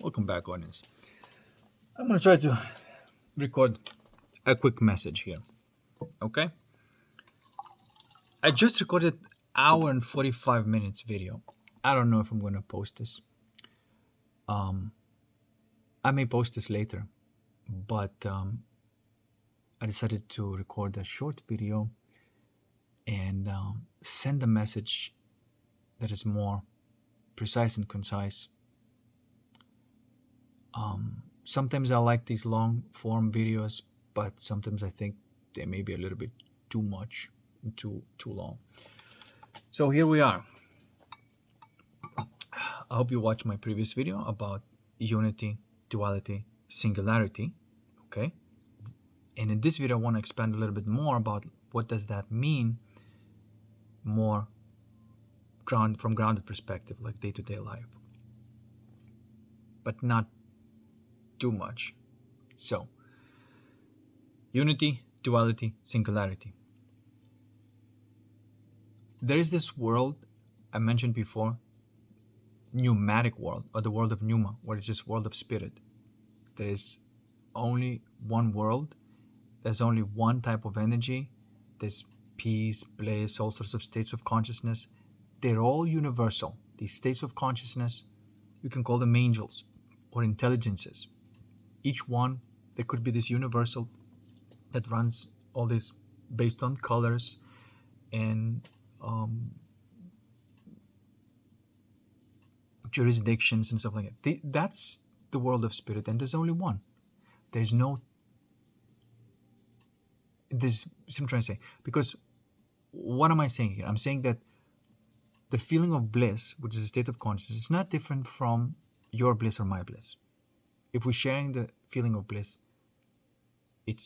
Welcome back, audience. I'm going to try to record a quick message here. Okay? I just recorded hour and 45 minutes video. I don't know if I'm going to post this. I may post this later, but I decided to record a short video and send a message that is more precise and concise. Sometimes I like these long form videos, but sometimes I think they may be a little bit too much, too long. So here we are. I hope you watched my previous video about unity, duality, singularity. Okay. And in this video, I want to expand a little bit more about what does that mean, more from grounded perspective, like day-to-day life, but not too much. So, unity, duality, singularity. There is this world I mentioned before, pneumatic world, or the world of pneuma, where it's just world of spirit. There is only one world. There's only one type of energy. There's peace, bliss, all sorts of states of consciousness. They're all universal. These states of consciousness, you can call them angels or intelligences. Each one, there could be this universal that runs all this based on colors and jurisdictions and stuff like that. That's the world of spirit, and there's only one. There's no this I'm trying to say, because what am I saying here? I'm saying that the feeling of bliss, which is a state of consciousness, is not different from your bliss or my bliss. If we're sharing the feeling of bliss,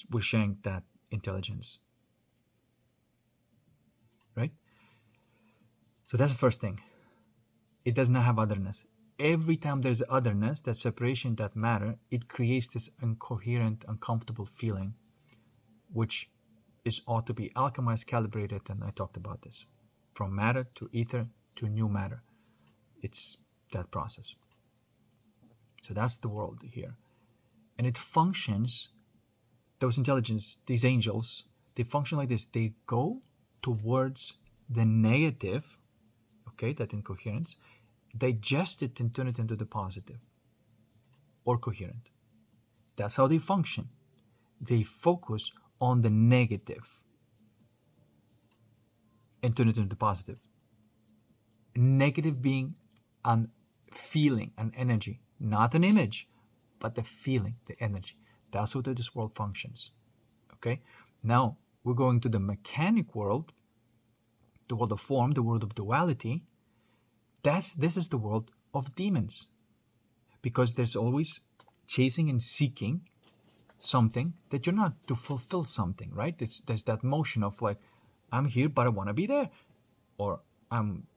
we're sharing that intelligence, right? So that's the first thing. It does not have otherness. Every time there's otherness, that separation, that matter, it creates this incoherent, uncomfortable feeling, which is ought to be alchemized, calibrated, and I talked about this. From matter to ether to new matter. It's that process. So that's the world here. And it functions, those intelligence, these angels, they function like this. They go towards the negative, okay, that incoherence, digest it and turn it into the positive or coherent. That's how they function. They focus on the negative and turn it into the positive. Negative being an feeling, an energy, not an image, but the feeling, the energy. That's how this world functions. Okay? Now, we're going to the mechanic world, the world of form, the world of duality. This is the world of demons. Because there's always chasing and seeking something that you're not, to fulfill something, right? There's that motion of like, I'm here, but I want to be there. Or I'm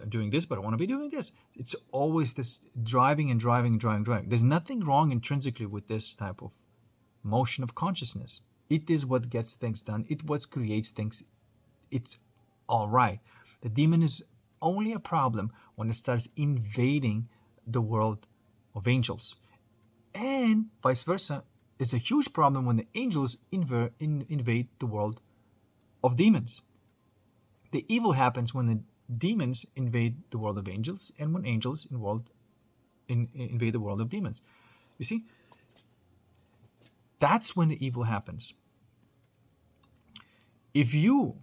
doing this, but I want to be doing this. It's always this driving and driving and driving. There's nothing wrong intrinsically with this type of motion of consciousness. It is what gets things done. It what creates things. It's all right. The demon is only a problem when it starts invading the world of angels. And vice versa, it's a huge problem when the angels invade the world of demons. The evil happens when the demons invade the world of angels and when angels invade the world of demons. You see? That's when the evil happens. So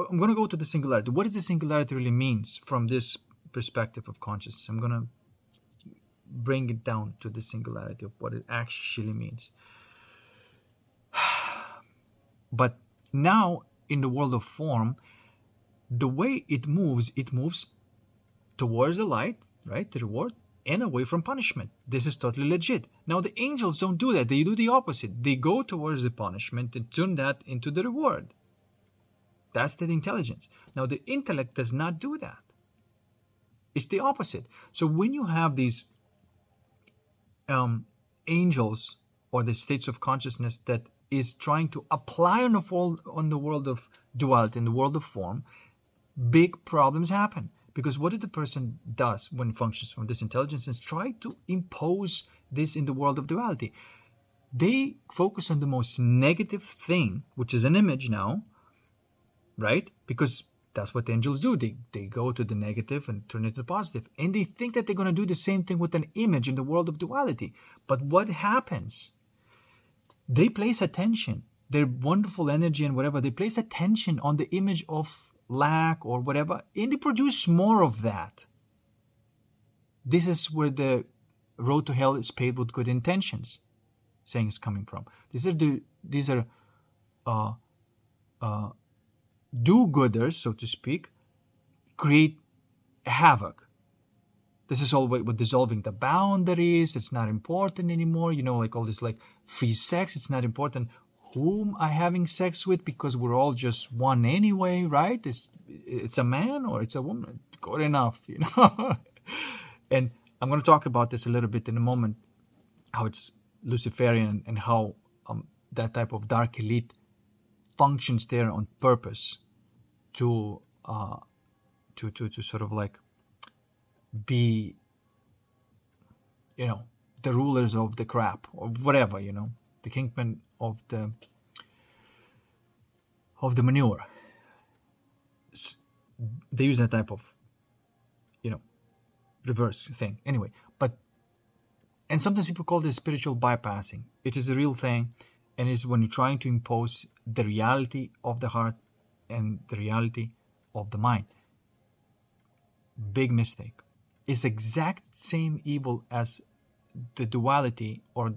I'm going to go to the singularity. What does the singularity really means from this perspective of consciousness? I'm going to bring it down to the singularity of what it actually means. But now in the world of form, the way it moves towards the light, right, the reward, and away from punishment. This is totally legit. Now the angels don't do that. They do the opposite. They go towards the punishment and turn that into the reward. That's the intelligence. Now the intellect does not do that. It's the opposite. So when you have these angels or the states of consciousness that is trying to apply on the world of duality, in the world of form, big problems happen Because what the person does when it functions from this intelligence is try to impose this in the world of duality. They focus on the most negative thing, which is an image now, right? Because that's what the angels do. They go to the negative and turn it to positive. And they think that they're going to do the same thing with an image in the world of duality. But what happens? They place attention, their wonderful energy and whatever, they place attention on the image of lack or whatever, and they produce more of that. This is where the road to hell is paved with good intentions saying is coming from. These are do-gooders, so to speak, create havoc. This is all with dissolving the boundaries. It's not important anymore. Like all this, like free sex. It's not important whom I'm having sex with because we're all just one anyway, right? It's a man or it's a woman. Good enough, And I'm going to talk about this a little bit in a moment, how it's Luciferian and how that type of dark elite functions there on purpose to sort of like be, the rulers of the crap or whatever, the kingpin of the manure. They use that type of, reverse thing. Anyway, and sometimes people call this spiritual bypassing. It is a real thing, and it's when you're trying to impose the reality of the heart and the reality of the mind. Big mistake. It's exact same evil as the duality or,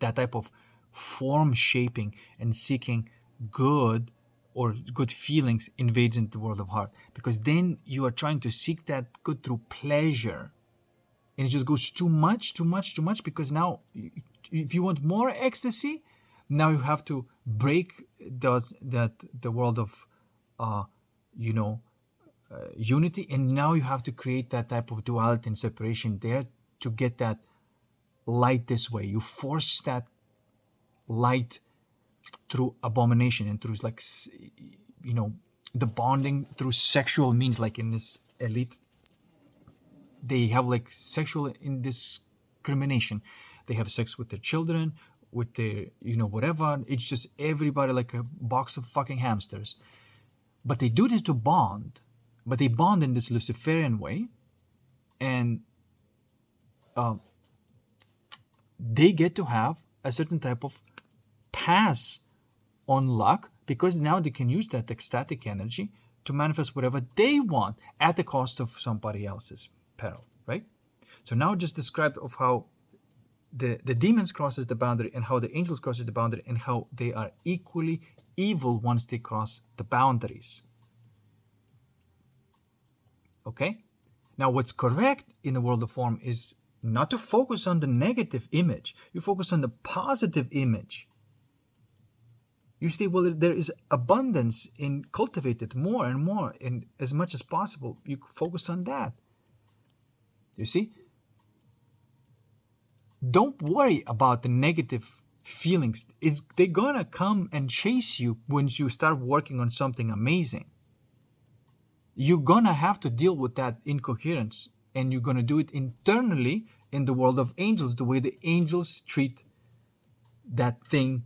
that type of form shaping and seeking good or good feelings invades into the world of heart. Because then you are trying to seek that good through pleasure. And it just goes too much, because now if you want more ecstasy, now you have to break the world of, unity, and now you have to create that type of duality and separation there to get that light this way. You force that light through abomination and through like, the bonding through sexual means, like in this elite. They have like sexual indiscrimination. They have sex with their children, with their, whatever. It's just everybody like a box of fucking hamsters. But they do this to bond. But they bond in this Luciferian way. And they get to have a certain type of pass on luck because now they can use that ecstatic energy to manifest whatever they want at the cost of somebody else's peril, right? So now just described of how the demons crosses the boundary and how the angels crosses the boundary and how they are equally evil once they cross the boundaries. Okay? Now what's correct in the world of form is not to focus on the negative image. You focus on the positive image. You see, well, there is abundance in cultivated more and more, and as much as possible, you focus on that. You see? Don't worry about the negative feelings. They're gonna come and chase you once you start working on something amazing. You're gonna have to deal with that incoherence, and you're gonna do it internally in the world of angels, the way the angels treat that thing,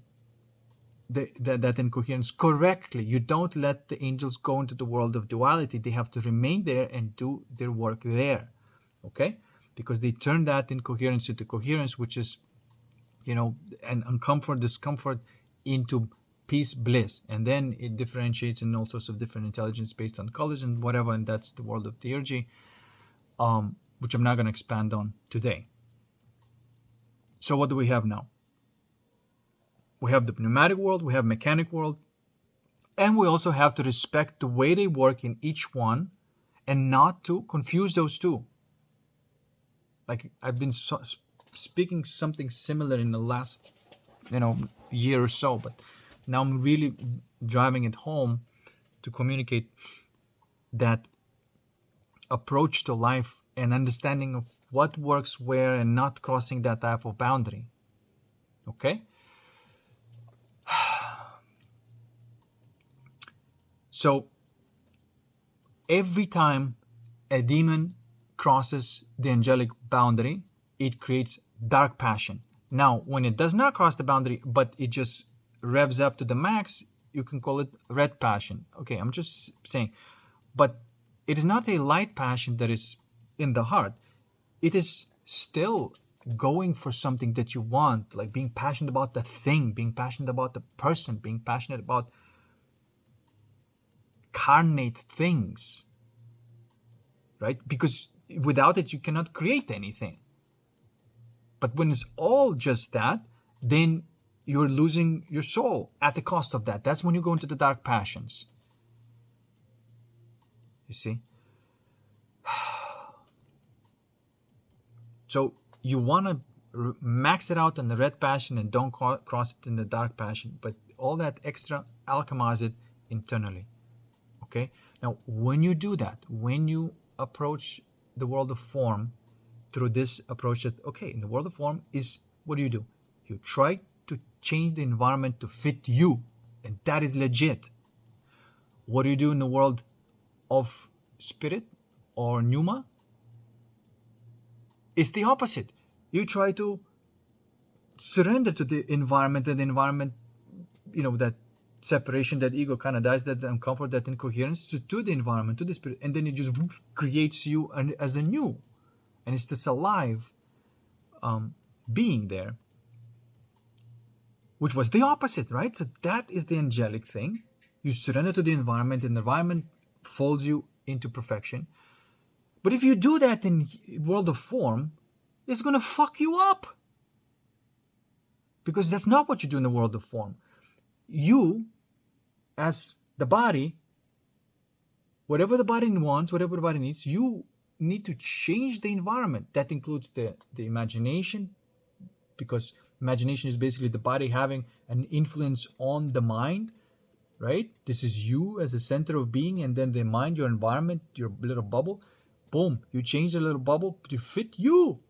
that incoherence correctly. You don't let the angels go into the world of duality. They have to remain there and do their work there. Okay? Because they turn that incoherence into coherence, which is, and uncomfort, discomfort into peace, bliss. And then it differentiates in all sorts of different intelligence based on colors and whatever, and that's the world of theurgy, which I'm not going to expand on today. So what do we have now? We have the pneumatic world, we have mechanic world, and we also have to respect the way they work in each one and not to confuse those two. Like I've been speaking something similar in the last, year or so, but now I'm really driving it home to communicate that approach to life and understanding of what works where and not crossing that type of boundary. Okay? So every time a demon crosses the angelic boundary, it creates dark passion. Now, when it does not cross the boundary, but it just revs up to the max, you can call it red passion. Okay, I'm just saying. But it is not a light passion that is in the heart. It is still going for something that you want, like being passionate about the thing, being passionate about the person, being passionate about carnate things, right? Because without it, you cannot create anything. But when it's all just that, then you're losing your soul at the cost of that. That's when you go into the dark passions. You see? So you want to max it out on the red passion and don't cross it in the dark passion. But all that extra, alchemize it internally. Okay? Now, when you do that, when you approach the world of form through this approach that, okay, in the world of form is, what do? You try to change the environment to fit you. And that is legit. What do you do in the world of spirit or pneuma? It's the opposite. You try to surrender to the environment, and the environment, that separation, that ego kind of dies, that uncomfort, that incoherence to the environment, to the spirit, and then it just creates you as a new, and it's this alive being there, which was the opposite, right? So that is the angelic thing. You surrender to the environment, and the environment folds you into perfection. But if you do that in world of form, it's going to fuck you up. Because that's not what you do in the world of form. You, as the body, whatever the body wants, whatever the body needs, you need to change the environment. That includes the imagination, because imagination is basically the body having an influence on the mind, right? This is you as a center of being, and then the mind, your environment, your little bubble. Boom, you change the little bubble to fit you.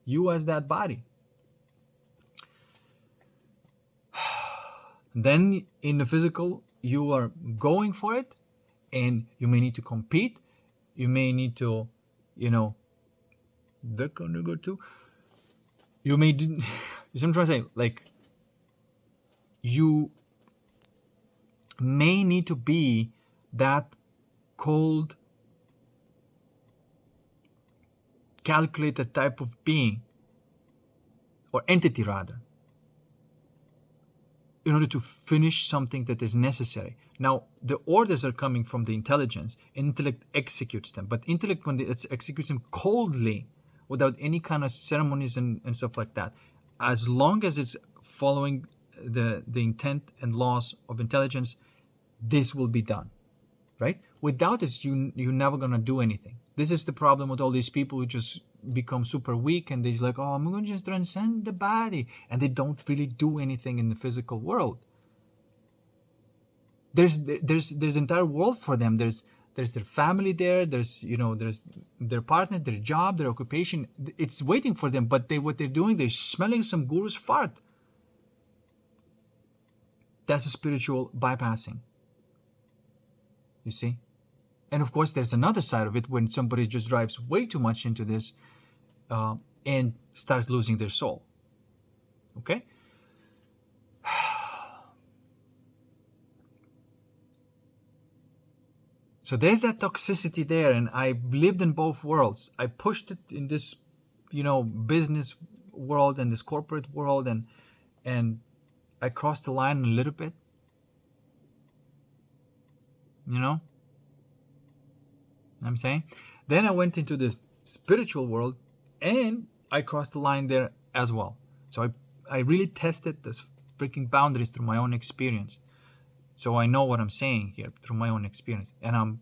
You as that body. Then in the physical, you are going for it, and you may need to compete. You may need to, they're gonna go too. You may, you know what I'm trying to say? Like, you may need to be that cold, calculated type of being, or entity rather, in order to finish something that is necessary. Now, the orders are coming from the intelligence. Intellect executes them. But intellect, when it executes them coldly, without any kind of ceremonies and stuff like that, as long as it's following the intent and laws of intelligence, this will be done, right? Without this, you're never going to do anything. This is the problem with all these people who just become super weak, and they're like, oh, I'm going to just transcend the body, and they don't really do anything in the physical world. There's entire world for them. There's their family there. There's their partner, their job, their occupation. It's waiting for them. But what they're doing, they're smelling some guru's fart. That's a spiritual bypassing. You see? And of course, there's another side of it when somebody just drives way too much into this and starts losing their soul. Okay? So there's that toxicity there, and I've lived in both worlds. I pushed it in this, business world and this corporate world, and I crossed the line a little bit. I'm saying? Then I went into the spiritual world, and I crossed the line there as well. So I really tested this freaking boundaries through my own experience. So I know what I'm saying here through my own experience. And I'm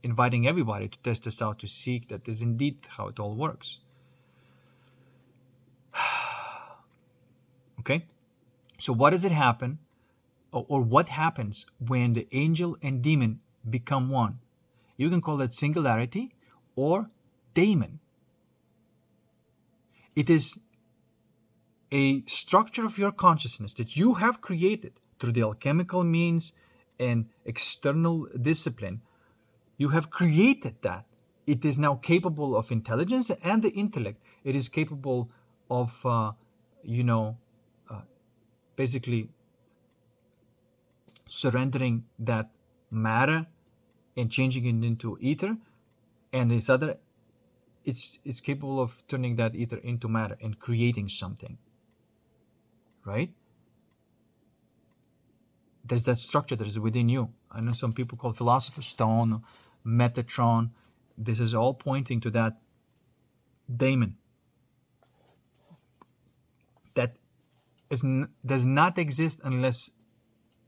inviting everybody to test this out, to seek that is indeed how it all works. Okay? So what does it happen, or what happens when the angel and demon become one? You can call it singularity or Daemon. It is a structure of your consciousness that you have created through the alchemical means and external discipline You have created that. It is now capable of intelligence and the intellect. It is capable of, you know, basically surrendering that matter and changing it into ether, and this other, it's capable of turning that ether into matter and creating something, right? There's that structure that is within you. I know some people call philosopher's stone, Metatron. This is all pointing to that Daemon that does not exist unless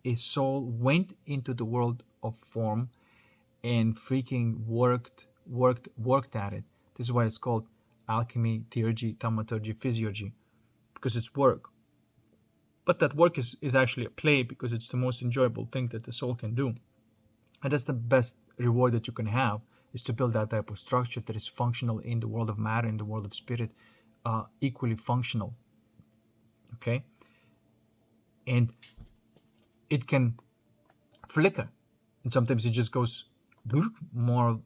a soul went into the world of form and freaking worked at it. This is why it's called alchemy, theurgy, thaumaturgy, physiurgy, because it's work. But that work is actually a play, because it's the most enjoyable thing that the soul can do. And that's the best reward that you can have, is to build that type of structure that is functional in the world of matter, in the world of spirit, equally functional. Okay? And it can flicker. And sometimes it just goes more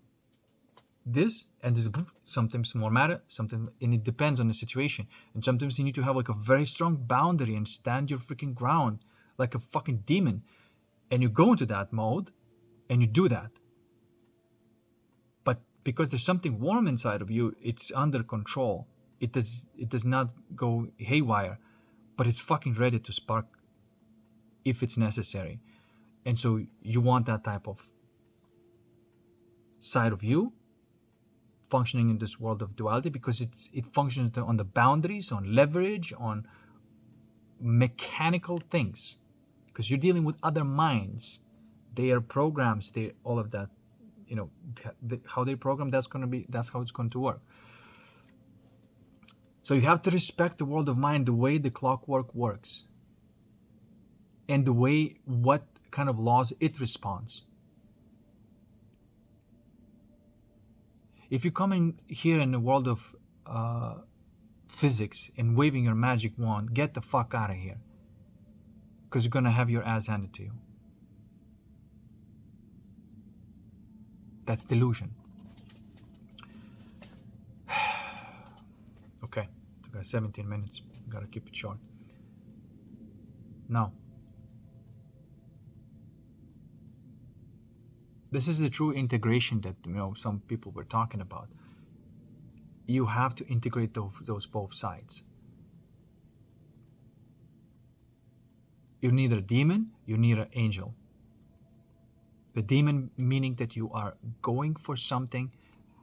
this and this, sometimes more matter, sometimes, and it depends on the situation. And sometimes you need to have like a very strong boundary and stand your freaking ground like a fucking demon. And you go into that mode and you do that. But because there's something warm inside of you, it's under control. It does not go haywire, but it's fucking ready to spark if it's necessary. And so you want that type of side of you functioning in this world of duality, because it functions on the boundaries, on leverage, on mechanical things, because you're dealing with other minds. They are programs, they all of that, you know, how they program, that's how it's going to work. So you have to respect the world of mind, the way the clockwork works, and the way, what kind of laws it responds. If you come in here in the world of physics and waving your magic wand, get the fuck out of here, because you're going to have your ass handed to you. That's delusion. Okay, I got 17 minutes. Gotta keep it short. Now, this is the true integration that, you know, some people were talking about. You have to integrate those both sides. You're neither a demon, you're neither an angel. The demon meaning that you are going for something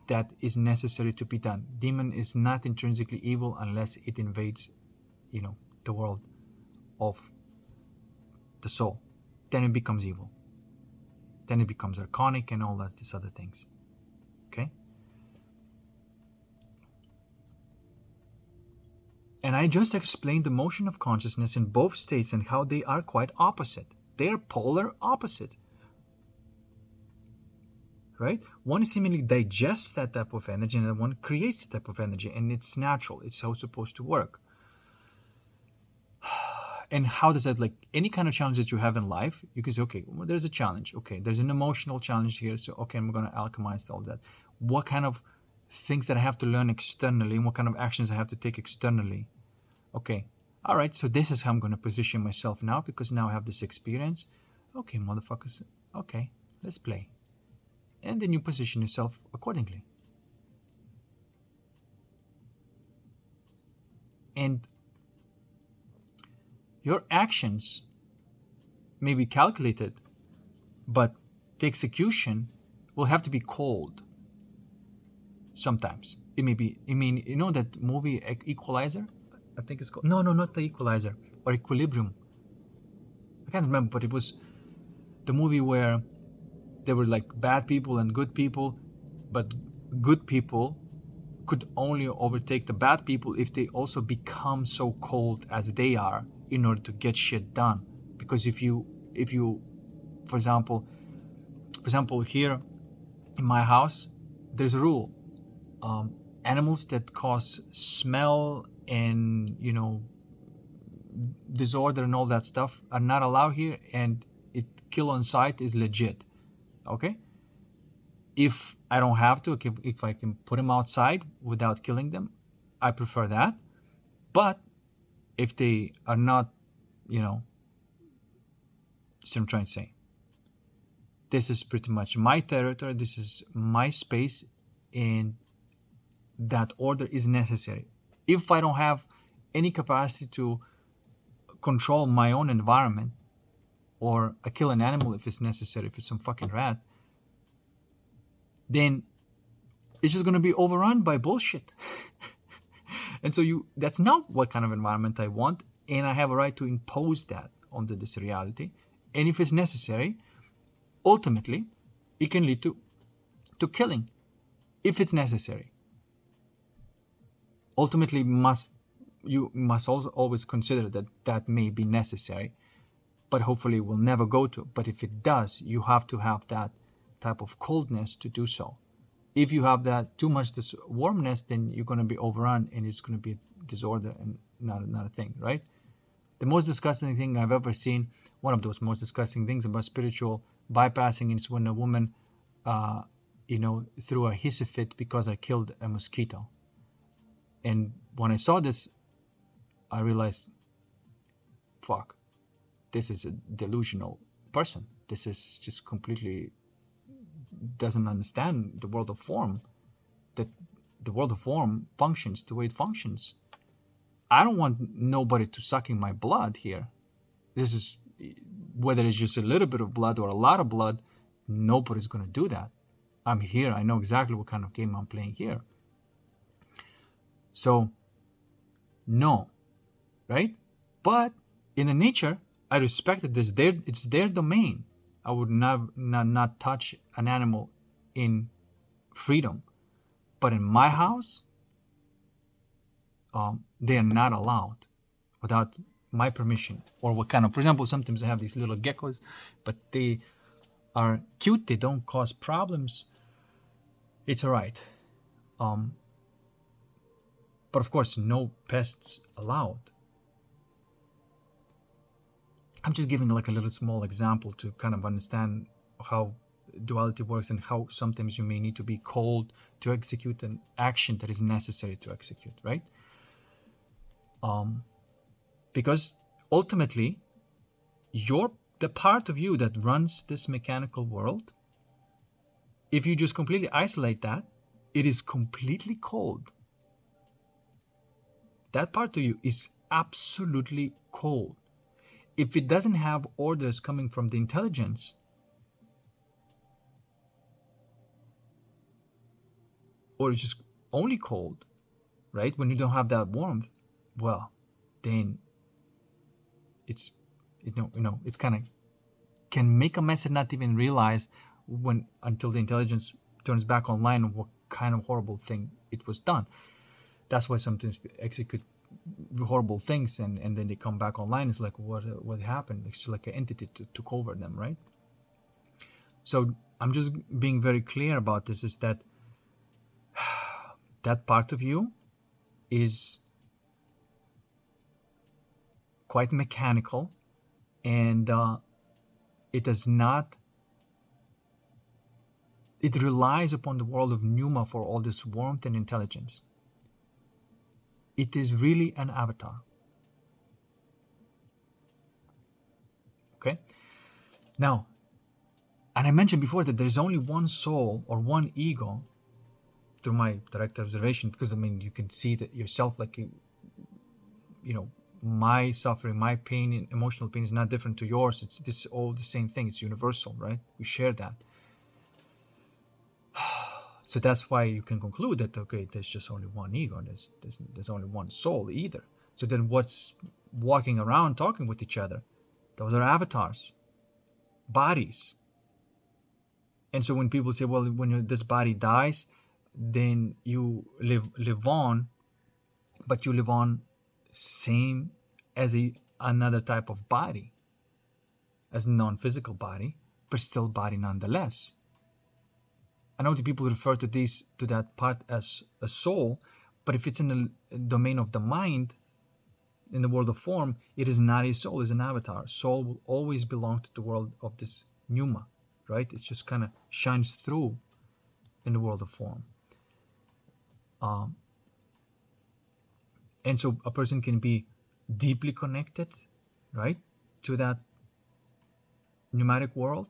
that is necessary to be done. Demon is not intrinsically evil unless it invades, you know, the world of the soul. Then it becomes evil. Then it becomes archonic and all these other things. Okay? And I just explained the motion of consciousness in both states and how they are quite opposite. They are polar opposite. Right? One seemingly digests that type of energy, and one creates that type of energy, and it's natural. It's how it's supposed to work. And how does that, like any kind of challenge that you have in life, you can say, okay, well, there's a challenge. Okay, there's an emotional challenge here. So, okay, I'm going to alchemize all that. What kind of things that I have to learn externally, and what kind of actions I have to take externally? Okay, all right, so this is how I'm going to position myself now, because now I have this experience. Okay, motherfuckers, okay, let's play. And then you position yourself accordingly. And your actions may be calculated, but the execution will have to be cold. Sometimes it may be. I mean, you know that movie Equalizer? I think it's called. No, not the Equalizer, or Equilibrium. I can't remember, but it was the movie where there were like bad people and good people, but good people could only overtake the bad people if they also become so cold as they are in order to get shit done. Because if you, for example, here in my house, there's a rule: animals that cause smell and, you know, disorder and all that stuff are not allowed here, and it kill on sight is legit. Okay? If I don't have to, if I can put them outside without killing them, I prefer that. But if they are not, that's what I'm trying to say. This is pretty much my territory. This is my space, and that order is necessary. If I don't have any capacity to control my own environment, or I kill an animal if it's necessary, if it's some fucking rat, then it's just going to be overrun by bullshit. And so that's not what kind of environment I want, and I have a right to impose that on this reality. And if it's necessary, ultimately, it can lead to killing, if it's necessary. Ultimately, you must also always consider that may be necessary, but hopefully it will never go to. But if it does, you have to have that type of coldness to do so. If you have that too much this warmness, then you're going to be overrun, and it's going to be disorder and not a thing, right? The most disgusting thing I've ever seen, one of those most disgusting things about spiritual bypassing, is when a woman, threw a hissy fit because I killed a mosquito. And when I saw this, I realized, fuck, this is a delusional person. This is just completely doesn't understand the world of form, that the world of form functions the way it functions. I don't want nobody to sucking my blood here. This is, whether it's just a little bit of blood or a lot of blood, nobody's going to do that. I'm here. I know exactly what kind of game I'm playing here. So, no, right? But in the nature, I respect that it's their domain. I would not touch an animal in freedom. But in my house, they are not allowed without my permission. Or what kind of, for example, sometimes I have these little geckos, but they are cute. They don't cause problems. It's all right. But of course, no pests allowed. I'm just giving like a little small example to kind of understand how duality works, and how sometimes you may need to be cold to execute an action that is necessary to execute, right? Because ultimately, the part of you that runs this mechanical world, if you just completely isolate that, it is completely cold. That part of you is absolutely cold. If it doesn't have orders coming from the intelligence, or it's just only cold, right? When you don't have that warmth, well, then it's kind of can make a mess and not even realize until the intelligence turns back online what kind of horrible thing it was done. That's why sometimes we execute horrible things, and then they come back online. It's like, what happened? It's like an entity took over them, right? So I'm just being very clear about this, is that that part of you is quite mechanical, and it relies upon the world of Pneuma for all this warmth and intelligence. It is really an avatar. Okay? Now, and I mentioned before that there's only one soul or one ego through my direct observation, because you can see that yourself, like, my suffering, my pain, emotional pain is not different to yours. It's all the same thing. It's universal, right? We share that. So that's why you can conclude that, okay, there's just only one ego. There's only one soul either. So then what's walking around talking with each other? Those are avatars, bodies. And so when people say, well, when this body dies, then you live on, but you live on same as another type of body, as a non-physical body, but still body nonetheless. I know the people refer to that part as a soul, but if it's in the domain of the mind, in the world of form, it is not a soul, it's an avatar. Soul will always belong to the world of this Pneuma, right? It just kind of shines through in the world of form. And so a person can be deeply connected, right, to that pneumatic world,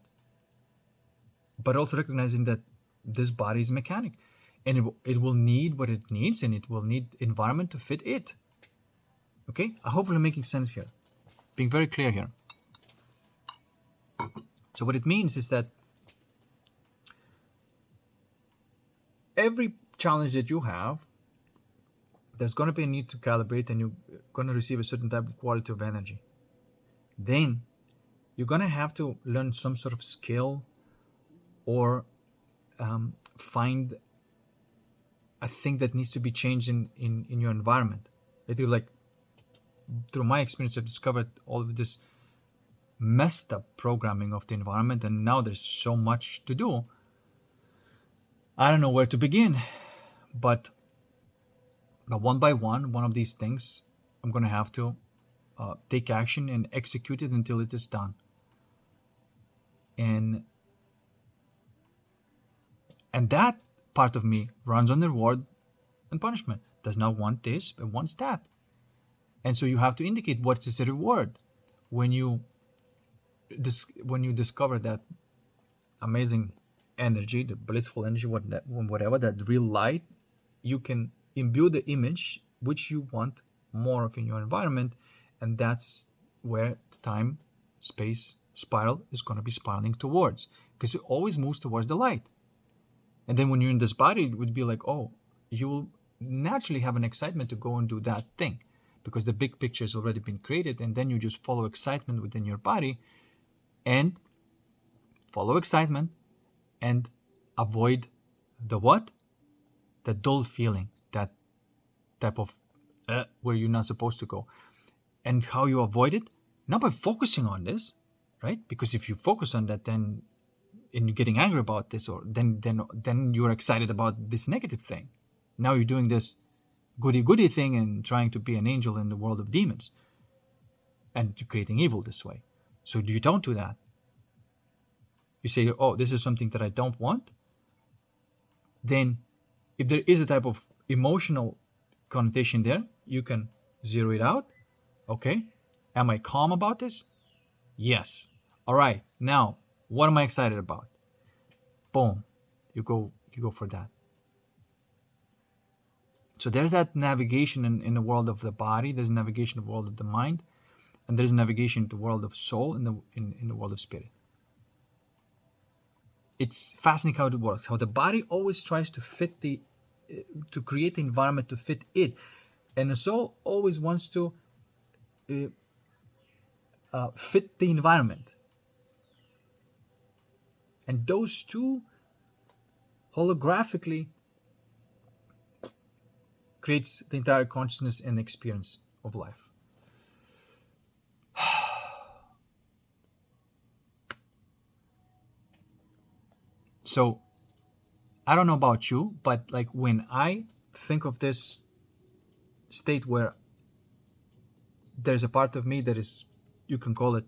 but also recognizing that this body is mechanic, and it will need what it needs, and it will need environment to fit it. Okay, I hope I'm making sense here, being very clear here. So what it means is that every challenge that you have, there's going to be a need to calibrate, and you're going to receive a certain type of quality of energy. Then you're going to have to learn some sort of skill, or find a thing that needs to be changed in your environment. It is like, through my experience, I've discovered all of this messed up programming of the environment, and now there's so much to do. I don't know where to begin, but one by one of these things, I'm going to have to take action and execute it until it is done. And that part of me runs on reward and punishment. Does not want this, but wants that. And so you have to indicate what is a reward when you discover that amazing energy, the blissful energy, whatever, that real light. You can imbue the image which you want more of in your environment, and that's where the time space spiral is going to be spiraling towards, because it always moves towards the light. And then when you're in this body, it would be like, oh, you will naturally have an excitement to go and do that thing, because the big picture has already been created, and then you just follow excitement within your body, and follow excitement and avoid the what? The dull feeling, that type of where you're not supposed to go. And how you avoid it? Not by focusing on this, right? Because if you focus on that, then and you're getting angry about this, or then you're excited about this negative thing. Now you're doing this goody thing and trying to be an angel in the world of demons, and you're creating evil this way. So you don't do that. You say, oh, this is something that I don't want. Then if there is a type of emotional connotation there, you can zero it out. Okay, am I calm about this? Yes. All right, now what am I excited about? Boom, you go for that. So there's that navigation in the world of the body, there's navigation in the world of the mind, and there's navigation in the world of soul, in the world of spirit. It's fascinating how it works, how the body always tries to fit to create the environment to fit it, and the soul always wants to fit the environment. And those two holographically creates the entire consciousness and experience of life. So I don't know about you, but like when I think of this state where there's a part of me that is, you can call it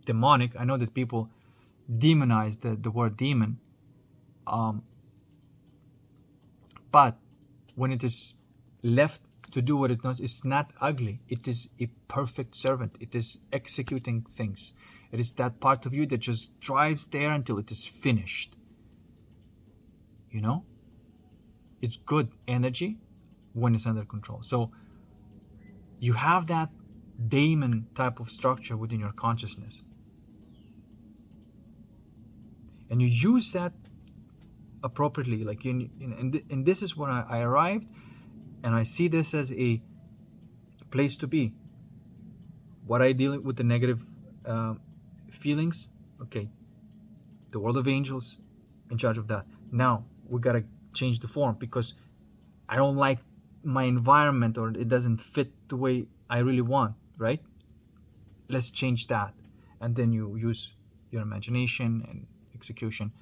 demonic. I know that people demonize the word demon, but when it is left to do what it knows, it's not ugly. It is a perfect servant. It is executing things. It is that part of you that just drives there until it is finished. You know, it's good energy when it's under control. So you have that Daemon type of structure within your consciousness, and you use that appropriately. Like and this is where I arrived, and I see this as a place to be. What I deal with the negative feelings, okay, the world of angels in charge of that. Now we gotta change the form, because I don't like my environment, or it doesn't fit the way I really want, right? Let's change that. And then you use your imagination and execution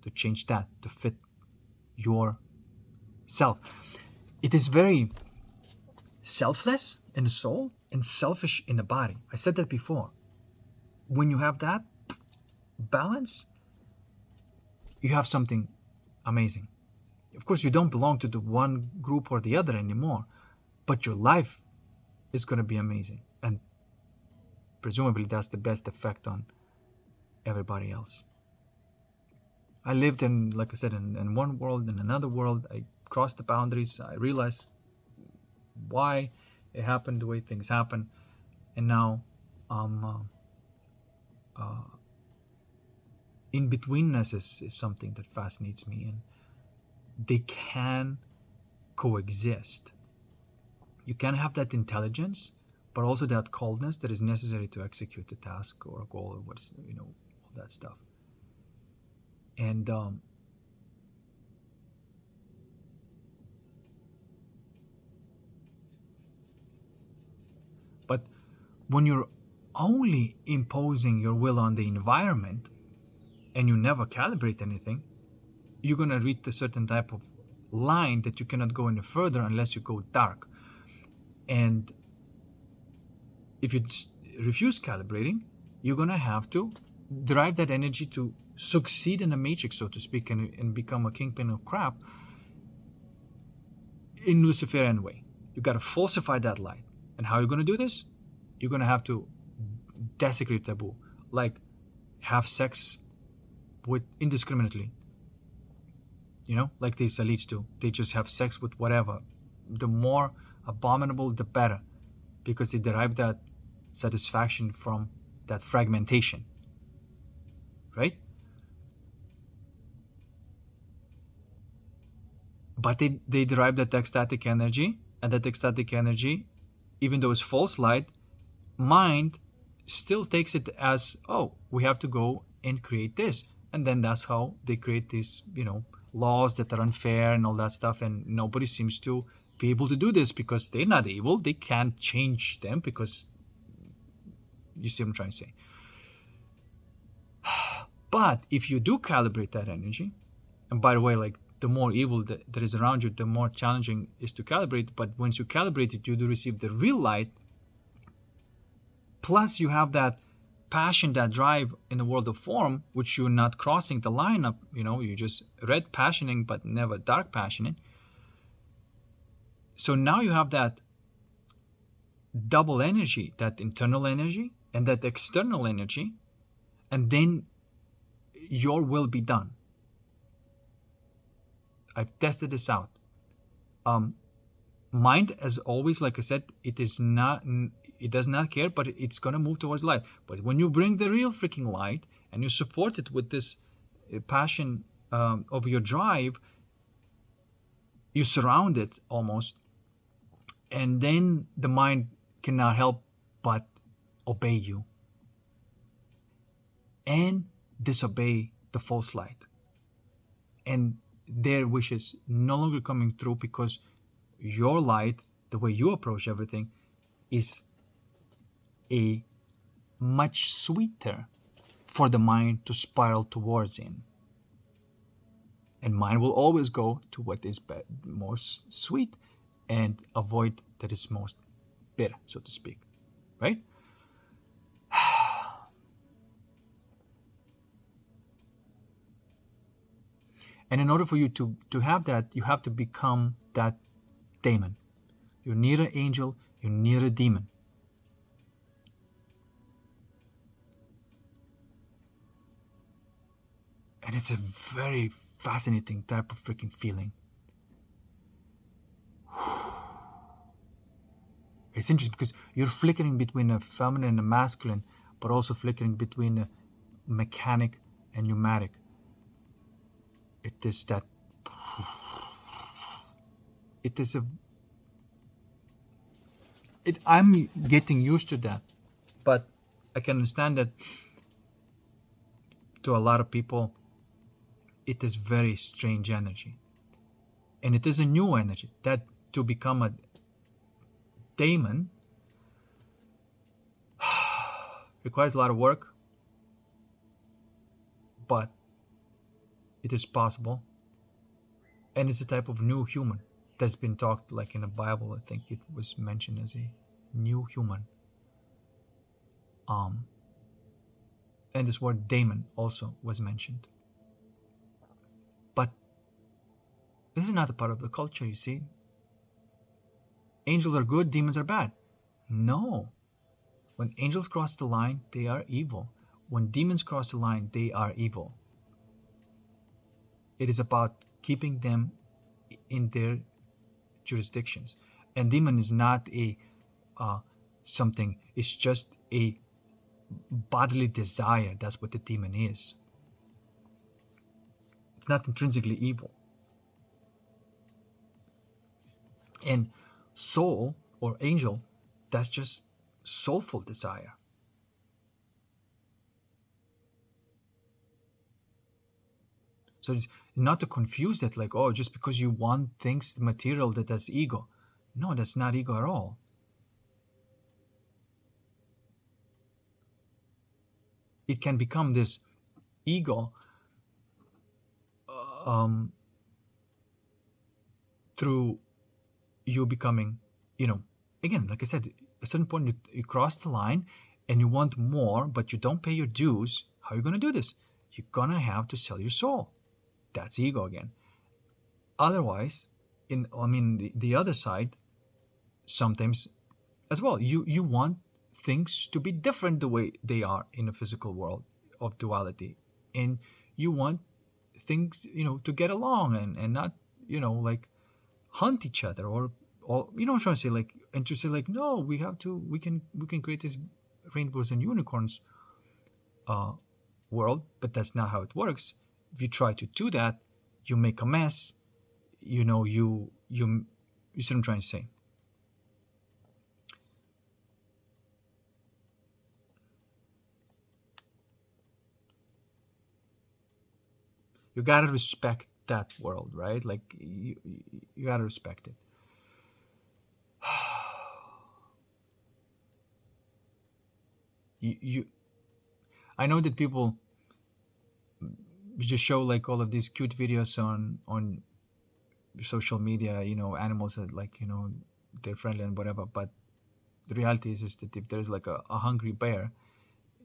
to change that to fit your self. It is very selfless in the soul and selfish in the body. I said that before. When you have that balance, you have something amazing. Of course, you don't belong to the one group or the other anymore, but your life is going to be amazing. And presumably that's the best effect on everybody else. I lived in, like I said, in one world, in another world. I crossed the boundaries. I realized why it happened the way things happen. And now in betweenness is something that fascinates me, and they can coexist. You can have that intelligence, but also that coldness that is necessary to execute a task or a goal or what's, all that stuff. And but when you're only imposing your will on the environment and you never calibrate anything, you're going to reach a certain type of line that you cannot go any further unless you go dark. And if you refuse calibrating, you're going to have to drive that energy to succeed in the matrix, so to speak, and become a kingpin of crap in Luciferian way. You got to falsify that light. And how are you going to do this? You're going to have to desecrate taboo, like have sex with indiscriminately. Like these elites do. They just have sex with whatever. The more abominable, the better, because they derive that satisfaction from that fragmentation, right? But they derive that ecstatic energy, and that ecstatic energy, even though it's false light, mind still takes it as, oh, we have to go and create this. And then that's how they create these, laws that are unfair and all that stuff. And nobody seems to be able to do this because they're not able. They can't change them because, you see what I'm trying to say. But if you do calibrate that energy, and by the way, like the more evil that is around you, the more challenging is to calibrate. But once you calibrate it, you do receive the real light. Plus you have that passion, that drive in the world of form, which you're not crossing the line up, you're just red passioning, but never dark passioning. So now you have that double energy, that internal energy and that external energy, and then your will be done. I've tested this out. Mind, as always, like I said, it does not care, but it's going to move towards light. But when you bring the real freaking light and you support it with this passion of your drive, you surround it almost, and then the mind cannot help but obey you and disobey the false light. And their wishes no longer coming through because your light, the way you approach everything, is a much sweeter for the mind to spiral towards in. And mind will always go to what is most sweet and avoid that is most bitter, so to speak. Right? And in order for you to have that, you have to become that Daemon. You're neither angel, you're neither demon. And it's a very fascinating type of freaking feeling. It's interesting because you're flickering between a feminine and a masculine, but also flickering between a mechanic and pneumatic. It is that. It is a. I'm getting used to that, but I can understand that to a lot of people, it is very strange energy. And it is a new energy. That to become a Daemon requires a lot of work, but it is possible. And it's a type of new human that's been talked, like in the Bible. I think it was mentioned as a new human. And this word Daemon also was mentioned. But This is not a part of the culture, you see. Angels are good, demons are bad. No. When angels cross the line, they are evil. When demons cross the line, they are evil. It is about keeping them in their jurisdictions. And demon is not a something. It's just a bodily desire. That's what the demon is. It's not intrinsically evil. And soul or angel, that's just soulful desire. So it's not to confuse that, like, oh, just because you want things material, that's ego. No, that's not ego at all. It can become this ego through you becoming, again, like I said, at a certain point you cross the line and you want more, but you don't pay your dues. How are you going to do this? You're going to have to sell your soul. That's ego again. Otherwise, the other side, sometimes as well, you want things to be different the way they are in a physical world of duality, and you want things to get along and not like hunt each other or I'm trying to say, like, and to say, like, no, we can create this rainbows and unicorns world, but that's not how it works. If you try to do that, you make a mess. You see what I'm trying to say. You gotta respect that world, right? Like you gotta respect it. you I know that people just show like all of these cute videos on social media, animals that, like, they're friendly and whatever, but the reality is that if there's like a hungry bear,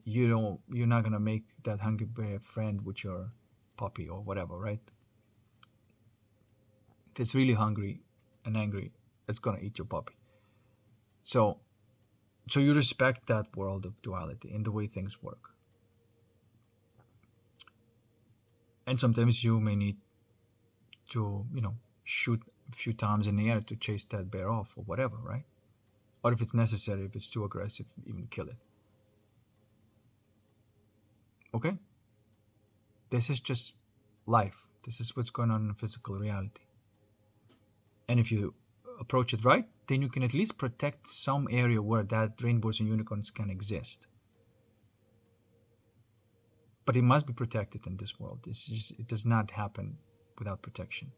you're not gonna make that hungry bear friend with your puppy or whatever, right? If it's really hungry and angry, it's gonna eat your puppy. So you respect that world of duality and the way things work. And sometimes you may need to, shoot a few times in the air to chase that bear off or whatever, right? Or if it's necessary, if it's too aggressive, even kill it. Okay? This is just life. This is what's going on in physical reality. And if you approach it right, then you can at least protect some area where that rainbows and unicorns can exist. But it must be protected in this world. It does not happen without protection.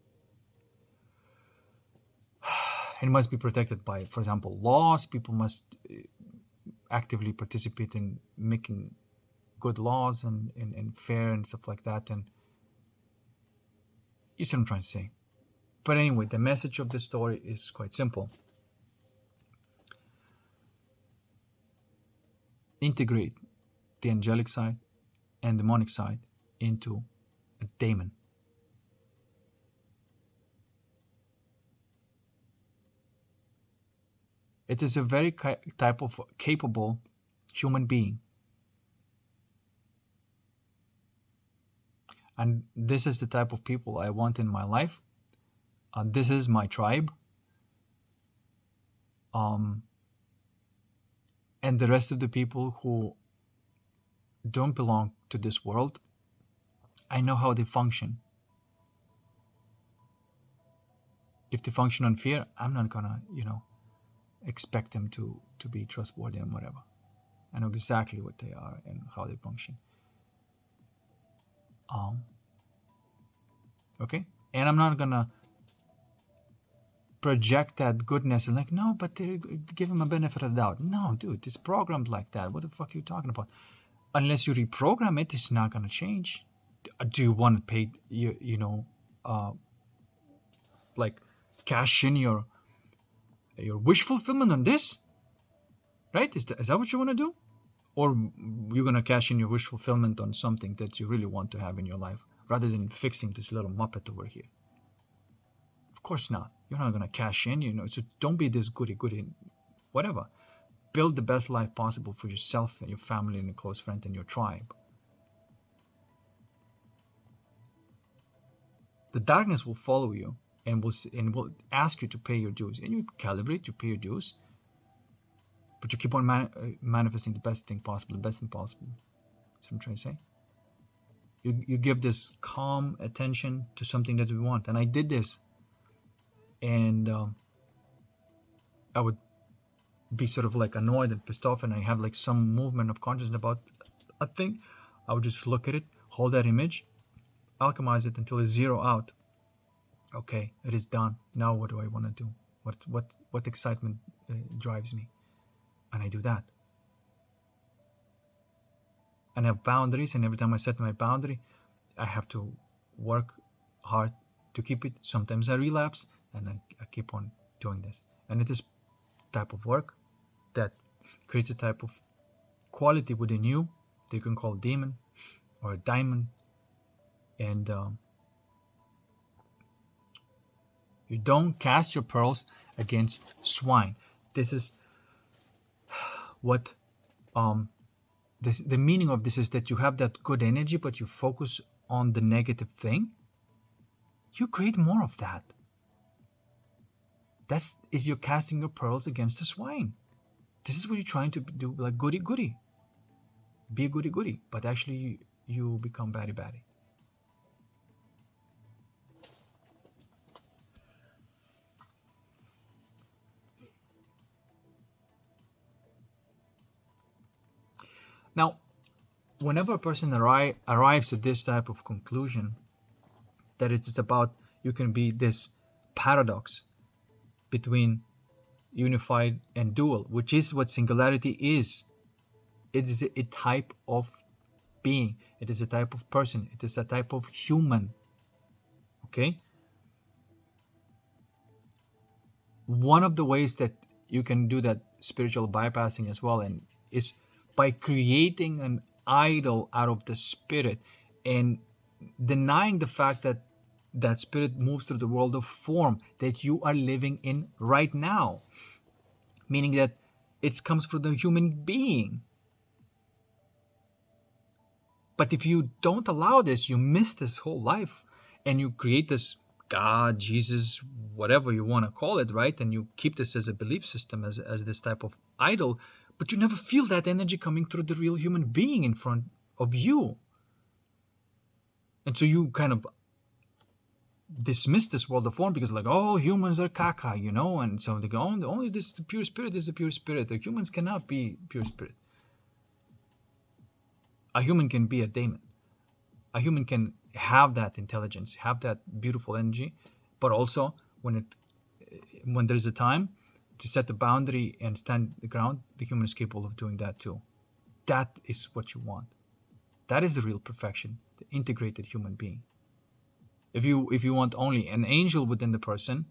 It must be protected by, for example, laws. People must actively participate in making good laws and fair and stuff like that. And you see what I'm trying to say. But anyway, the message of the story is quite simple. Integrate the angelic side and demonic side into a daemon. It is a very type of capable human being. And this is the type of people I want in my life. This is my tribe. And the rest of the people who don't belong to this world, I know how they function. If they function on fear, I'm not gonna, expect them to be trustworthy and whatever. I know exactly what they are and how they function. Okay? And I'm not gonna project that goodness and like, no, but they give him a benefit of the doubt. No, dude, it's programmed like that. What the fuck are you talking about? Unless you reprogram it, it's not gonna change. Do you want to pay like cash in your wish fulfillment on this? Right? Is that what you want to do? Or you're gonna cash in your wish fulfillment on something that you really want to have in your life, rather than fixing this little muppet over here? course not. You're not going to cash in, so don't be this goody, whatever. Build the best life possible for yourself and your family and your close friend and your tribe. The darkness will follow you and will ask you to pay your dues. And you calibrate, you pay your dues, but you keep on manifesting the best thing possible. That's what I'm trying to say. You give this calm attention to something that we want. And I did this. And I would be sort of like annoyed and pissed off, and I have like some movement of consciousness about a thing. I would just look at it, hold that image, alchemize it until it's zero out. Okay, it is done. Now what do I want to do? What excitement drives me? And I do that. And I have boundaries, and every time I set my boundary, I have to work hard to keep it. Sometimes I relapse, and I keep on doing this. And it is type of work that creates a type of quality within you that you can call Daemon or a Daemon. And you don't cast your pearls against swine. This is what the meaning of this is, that you have that good energy, but you focus on the negative thing. You create more of that. You're casting your pearls against the swine. This is what you're trying to do, like goody. Be a goody, but actually you become batty. Now, whenever a person arrives to this type of conclusion, that it is about, you can be this paradox between unified and dual, which is what singularity is. It is a type of being. It is a type of person. It is a type of human. Okay? One of the ways that you can do that spiritual bypassing as well, and is by creating an idol out of the spirit and denying the fact that that spirit moves through the world of form that you are living in right now. Meaning that it comes from the human being. But if you don't allow this, you miss this whole life, and you create this God, Jesus, whatever you want to call it, right? And you keep this as a belief system, as this type of idol, but you never feel that energy coming through the real human being in front of you. And so you kind of dismiss this world of form because, like, oh, humans are caca, and so they go, only this, the pure spirit is the pure spirit. The humans cannot be pure spirit. A human can be a Daemon. A human can have that intelligence, have that beautiful energy, but also when there's a time to set the boundary and stand the ground, the human is capable of doing that too. That is what you want. That is the real perfection, the integrated human being. If you want only an angel within the person,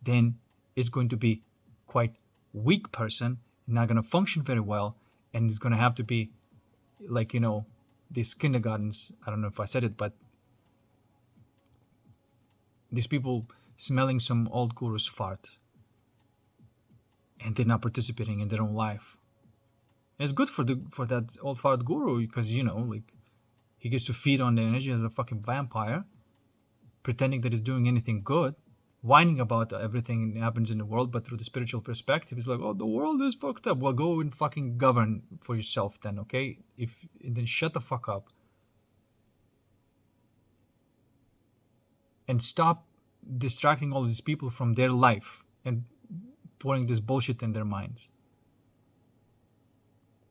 then it's going to be quite weak person, not going to function very well, and it's going to have to be like, these kindergartens, I don't know if I said it, but these people smelling some old guru's fart, and they're not participating in their own life. And it's good for that old fart guru, because he gets to feed on the energy as a fucking vampire, pretending that he's doing anything good, whining about everything that happens in the world, but through the spiritual perspective, it's like, oh, the world is fucked up. Well, go and fucking govern for yourself then, okay? And then shut the fuck up. And stop distracting all these people from their life and pouring this bullshit in their minds.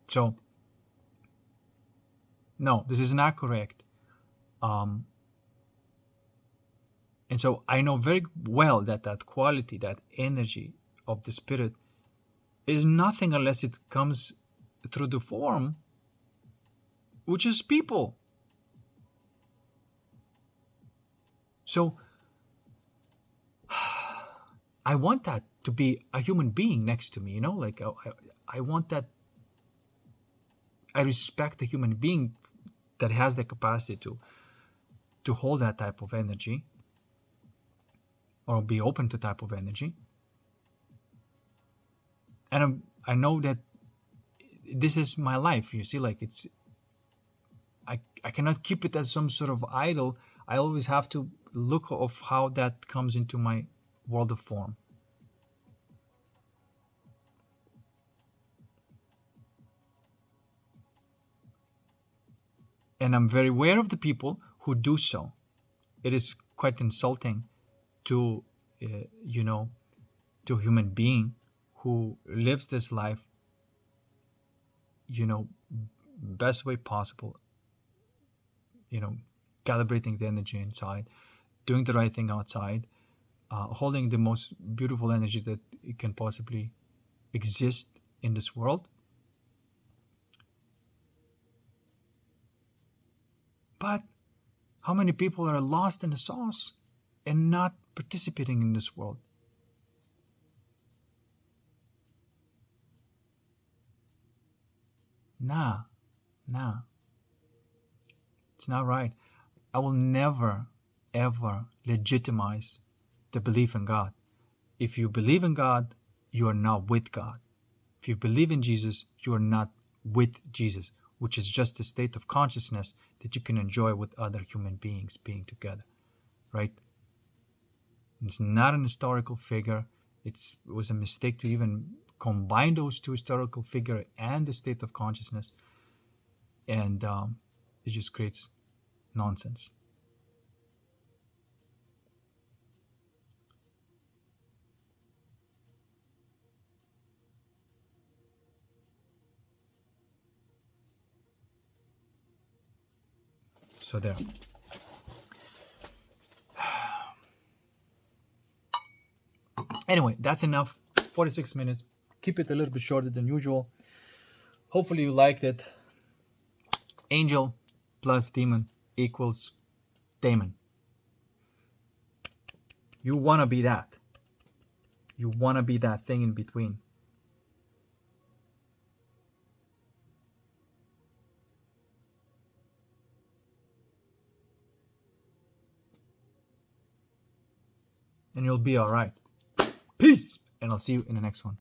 So, no, this is not correct. And so I know very well that quality, that energy of the spirit is nothing unless it comes through the form, which is people. So I want that to be a human being next to me, like I want that. I respect the human being that has the capacity to hold that type of energy. or be open to type of energy. And I know that this is my life. You see, like I cannot keep it as some sort of idol. I always have to look of how that comes into my world of form. And I'm very aware of the people who do so. It is quite insulting to, to a human being who lives this life, best way possible, calibrating the energy inside, doing the right thing outside, holding the most beautiful energy that it can possibly exist in this world. But how many people are lost in the sauce and not participating in this world? Nah. It's not right. I will never, ever legitimize the belief in God. If you believe in God, you are not with God. If you believe in Jesus, you are not with Jesus, which is just a state of consciousness that you can enjoy with other human beings being together, right? It's not an historical figure. It was a mistake to even combine those two historical figure and the state of consciousness, and it just creates nonsense. So there. Anyway, that's enough. 46 minutes. Keep it a little bit shorter than usual. Hopefully you liked it. Angel plus demon equals Daemon. You want to be that. You want to be that thing in between. And you'll be all right. Peace. And I'll see you in the next one.